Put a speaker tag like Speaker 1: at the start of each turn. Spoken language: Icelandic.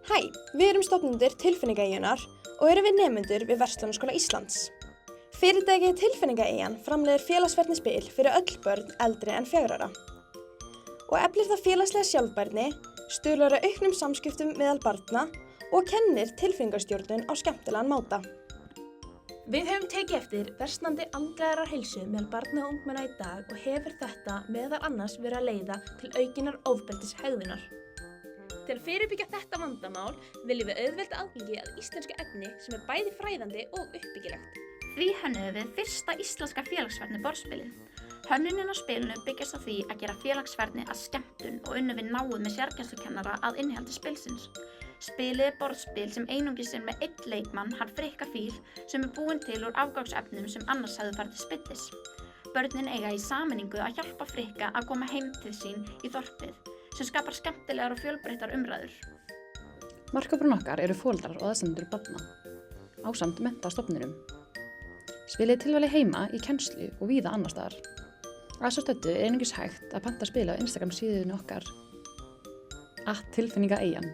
Speaker 1: Hæ, við erum stofnendur Tilfinningaeyjunnar og erum við nemendur við Verslunarskóla Íslands. Fyrirtækið Tilfinningaeyjan framleiðir félagsfærni spil fyrir öll börn eldri en 4 ára. Og eflir það félagslega sjálfbærni, stuðlar að auknum samskiptum meðal barna og kennir tilfinningastjórnun á skemmtilegan máta.
Speaker 2: Við höfum tekið eftir versnandi andlegrar heilsu meðal barna og ungmenna í dag og hefur þetta meðal annars verið að leiða til aukinnar ofbeldishegðunar. Til að fyrirbyggja þetta vandamál viljum við auðvelda aðgengi að íslensku efni sem er bæði fræðandi og uppbyggilegt.
Speaker 3: Því hönnuðum við fyrsta íslenska félagsfærni borðspilið. Hönnunin á spilinu byggjast á því að gera félagsfærni að skemmtun og unnum við náið með sérkennslukennara að innihaldi spilsins. Spilið er borðspil sem einungis er með 1 leikmann, hann Frikka Fíl, sem er búinn til úr afgangsefnum sem annars hefðu farið til spillis. Börnin eiga í sameiningu að hjálpa Frikka að koma heim til sín í þorpið, sem skapar skemmtilegar og fjölbreyttar umræður.
Speaker 4: Markafrún okkar eru foreldrar og aðstandendur barna, ásamt menntastofnunum. Spilið er tilvalið heima í kennslu og víða annars staðar. Að svo stöddu er einungis hægt að panta spila á Instagram síðunni okkar @tilfinningaeyjan.